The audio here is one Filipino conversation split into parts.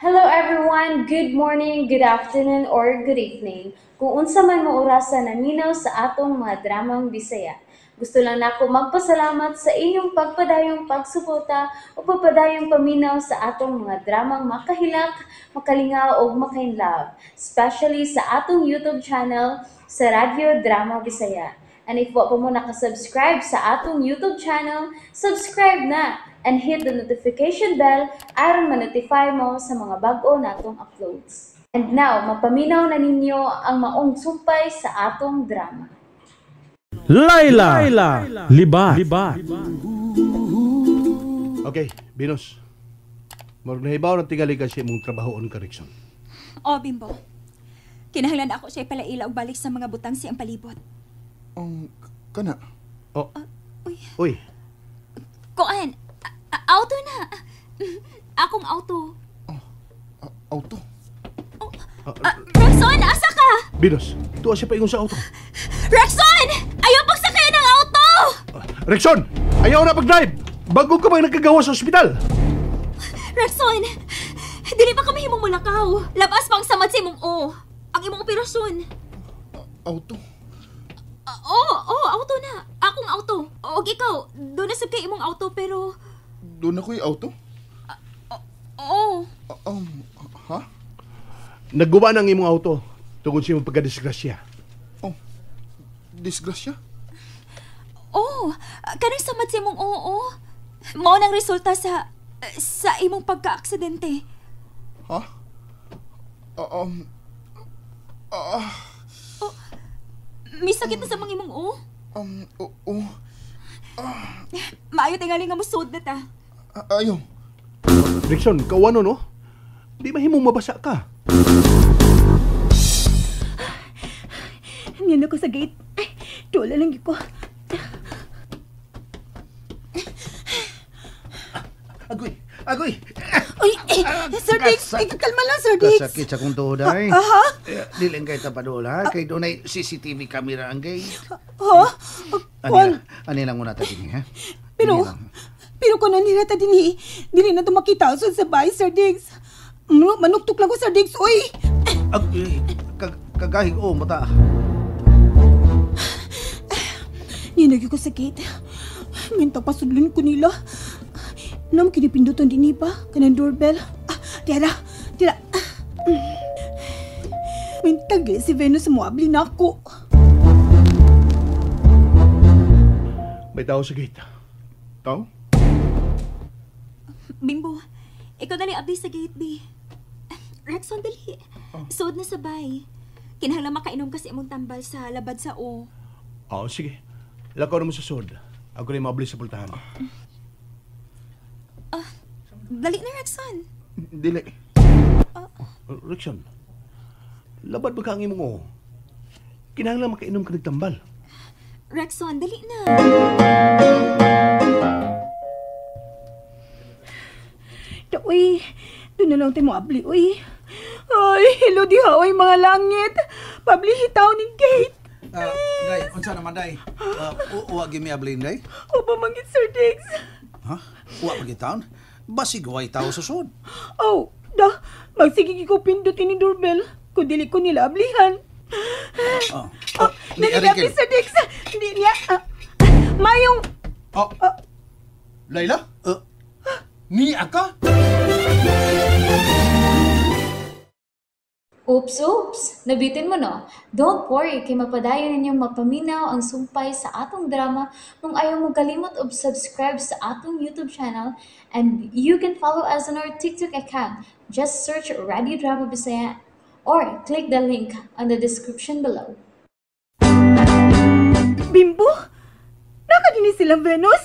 Hello everyone, good morning, good afternoon, or good evening. Kung unsa man mo orasan naminaw sa atong mga dramang Bisaya. Gusto lang nako magpasalamat sa inyong pagpadayong pagsuporta o pagpadayong paminaw sa atong mga dramang makahilak, makalingaw o makainlove, especially sa atong YouTube channel sa Radyo Drama Bisaya. And if wa pa mo nakasubscribe sa atong YouTube channel, subscribe na and hit the notification bell aron ma-notify mo sa mga bag-o natong uploads. And now, mapaminaw na ninyo ang maong sumpay sa atong drama. Laila, Libat. Okay, Binos. Murag nahibaw ng tigali kasi mong trabahoon ka, Rickson. O, Bimbo. Kinahanglan ako siya palaila og balik sa mga butang siyang palibot. Kana? Oh, Uy, uy. kuan. Auto na. Akong auto. Auto? Rexon, asa ka? Binos, tuwa siya paingon sa auto. Rexon! Ayaw pagsakay ng auto! Rickson! Ayaw na pag-drive! Bago ka bang nagkagawa sa ospital? Rexon! Dili pa kami himong mulakaw. Labas pang samad sa imong ang imong operasyon. Auto? Auto na. Akong auto. Og ikaw, doon na sab kay imong auto pero... Doon ako'y auto? Oo. Ha? Nagguba ng imong auto tungkol sa imong pagkadisgrasya. Disgrasya? Kanang samad sa imong mao nang resulta sa imong pagka-aksidente. Ha? Misakit na sa mga imong Oo. Maayo tingali nga musod na ta. Ayaw. Rickson, kawano no? Di mahimong mabasa ka. Ngayon ako sa gate. Ay, tula lang ko. Agoy! Uy, Sir Dix, kalma lang, Sir Dix. Kasakit sa kong tuhod ay. Aha? Diling kay tapadol ha. Kay doon ay CCTV camera ang gay. Ha? Kwan? Ani lang muna tayo ha. Pero kung nanirata din dili na ito makita usod sa bahay, Sir Dix. Manuktok lang ko, Sir Dix. Uy! Kagahig mata. Ninagyo ko sa gate. Minta pasudlun ko nila. Nam kinipindutan din pa kanang doorbell. Tira. Mintag si Venus mo abli na ako. May tao sa gate. Tao? Bimbo, ikaw dali abli sa gate, B. Rexon, dali. Suod na sabay. Kinahanglan makainom kasi imong tambal sa labad sa Sige. Lakaw naman sa sod. Ako rin mabili sa pultahan. Dali na, Rexon. Dili. Rickson, labad ba ka ang imong kinahanglan makainom ka nagtambal. Rexon, dali na. Uy, doon na lang tayo mo abli, uy. Ay, hello diha, uy, mga langit. Pablihitaw ni gate. Day, unsa naman day? Uwa gimi ablin day? O ba mangit, Sir Diggs? Ha? Uwa pagitaon? Basig way tao sa sud. Magsigig ko pindutin ni doorbell. Kung dili ko nila ablihan. Naligapi, Sir Diggs. Hindi niya. Mayong... Layla? Ni aka? Oops! Nabitin mo no? Don't worry, kay mapadayon ninyong mapaminaw ang sumpay sa atong drama kung ayaw mo kalimot og subscribe sa atong YouTube channel and you can follow us on our TikTok account. Just search Radio Drama Bisaya or click the link on the description below. Bimbo? Nakadinis silang Venus?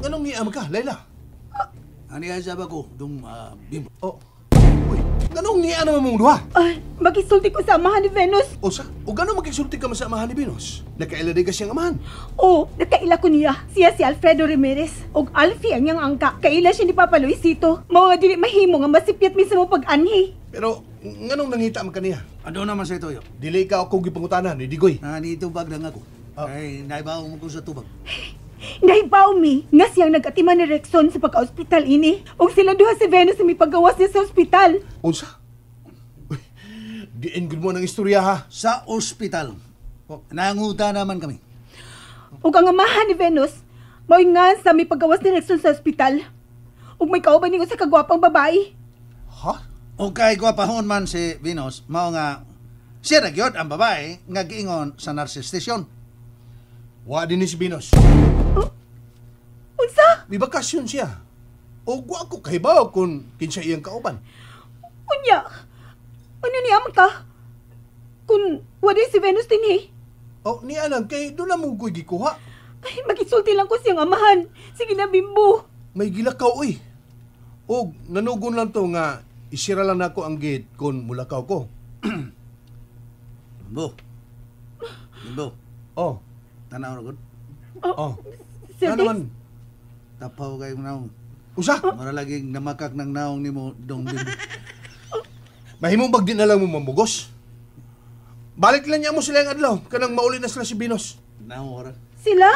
Anong ni ka, Layla? Ani ay sabi ko, Bimbo. Uy, anong ni mong duha? Ay, magisulti ko sa amahan ni Venus. O gano'ng magkisulti ka sa amahan ni Binos? Nagkailadi ka siyang amahan. Nakaila ko niya. Siya si Alfredo Ramirez. Og Alfie ang niyang angka. Kaila siya ni Papa Luisito. Mga dili mahimo nga masipyat mismo pag-anhi. Pero, nganong nangita man kaniya? Ano naman sa ito yo? Dili ka ako gipangutanan ni Digoy. Ni tubag lang ako. Ay, naibaw mo ko sa tubag. Nahibaw mi nga siyang nag-atiman ni Rexon sa pagka-ospital ini. O sila duha si Venus sa may paggawas niya sa ospital. Unsa? Uy, diin gud mo ng istorya ha. Sa ospital. Nanguta naman kami. O ang amahan ni Venus, moingan sa may paggawas ni Rexon sa ospital. O may kauban niyo sa kagwapang babae. Ha? O kay gwapahon man si Venus, mao nga siya ra gyud ang babae nga giingon sa nurse station. Wa din ni si Venus. Unsa? May bakasyon siya. O wa ko kahibaw kung kinsa iyang kauban. Unya, ano ni amang ka? Kung wala si Venus din eh. O niya lang kay doon na mo ko'y gikuha. Ay, magisulti lang ko siyang amahan. Sige na, Bimbo. May gilakaw uy. O nanugon lang to nga isira lang nako ang gate kung mulakaw ko. Bimbo, Oh, tanaw ra gud. oh. Sir Na Dix, naman. Tapaw kay naong. Usa? Mara laging namakak ng naong nimo dong Bimbo. Mahimong bag din na lang mo mamugos. Balik lang niya mo sila yung adlaw. Kanang mauli na sila si Venus. Naong ra. sila?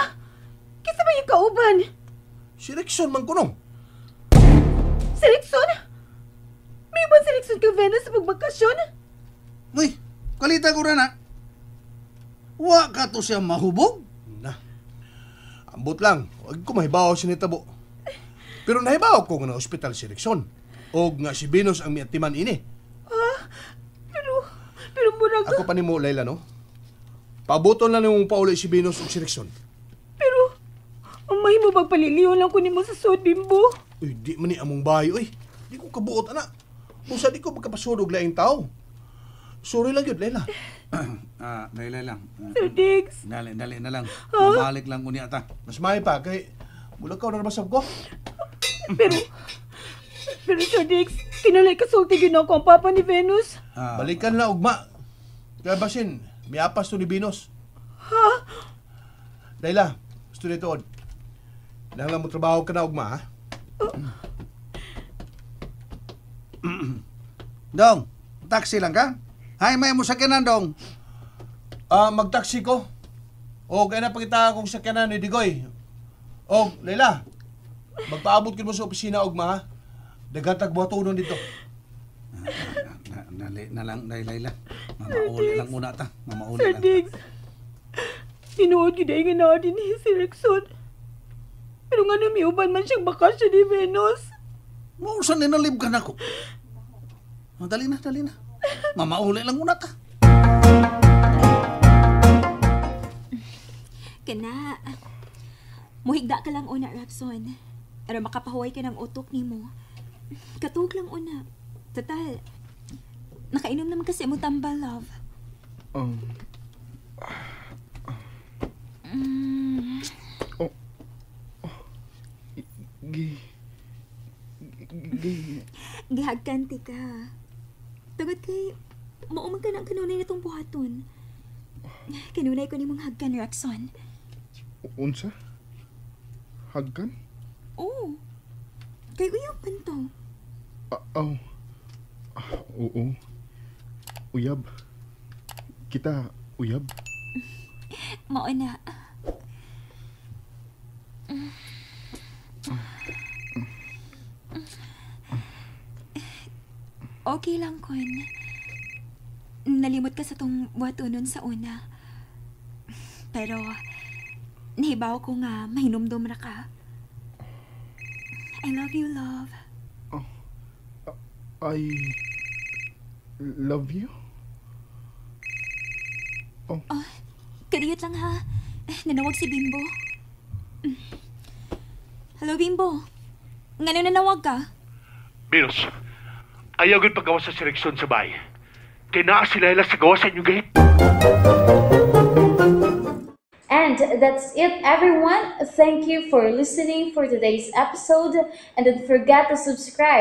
Kisa ba yung kauban? Si Rexon man kuno. Si Rexon? May ba si Rexon ka Venus sa pagbakasyon? Uy, kalita ko ra na. Wa ka to siya mahubog. Na. Ambot lang. Huwag ko mahibaw si Nitabo. Pero nahibaw ko nga na ospital si Rexon. O nga si Venus ang miatiman ini. Pero murag... Ako pa ni mo, Layla, no? Pabuton na mong pauli si Venus o si Rexon. Pero... Ang mahimo magpaliliw lang ko ni mo sa sud, Bimbo. Uy, di man ni among bahay, uy. Di ko kabuot, anak. Musa di ko magkapasurog laing tao. Sorry lang yun, Layla. Dali lang. Sir Diggs. Dali na lang. Mabalik lang ko niya ta. Mas may pa, kay... Mula ka na nabasab ko. Pero Sir Diggs, kinalay kasulti yun ako ang papa ni Venus. Balikan na, ugma. Kaya basin, may apas to ni Venus. Ha? Layla, gusto nito, Od. Kailangan mo trabaho ka na, ugma, ha? Dong, taxi lang ka? Hay, may mo sakyanan, Dong. Magtaksi ko. O, kaya na pakita akong sakyanan ni Digoy. O, Layla, magpaabot ka mo sa opisina, ugma, ha? Dagatag buhatunon dito. Dali na lang, Layla. Mamauli lang muna ta. Mamauli Sir lang. Diggs, tinuod yun ay nga na din si Rexon. Pero nga namiuban man siyang bakasyon ni Venus. Mausan ninalib ka na ko. Dali na. Mamauli lang muna ta. Kana, muhigda ka lang una, Rapson. Pero makapahuway ka ng utok ni mo. Katug lang una. Total, nakainom naman kasi mo tambal, love. Gihagkanti ka. Tagad kay, maumag ka ng kanunay na itong buhaton. Kanunay ko ni mong hagkan, Raxon. Unsa? Hagkan? Oo. Kay uyab man to. Oo. Uyab. Kita, uyab. Mao na. Okay lang, Kon. Nalimot ka sa tong buhatonon sa una. Pero, nahibaw ko nga mahinumdum ra ka. I love you, love. I love you? Kadiyot lang ha. Nanawag si Bimbo. Hello, Bimbo. Ngano nanawag ka? Venus, ayaw gud paggawa sa seleksyon sa bahay. Kaya naa sila sa gawa sa inyong gahit. And that's it, everyone. Thank you for listening for today's episode, and don't forget to subscribe.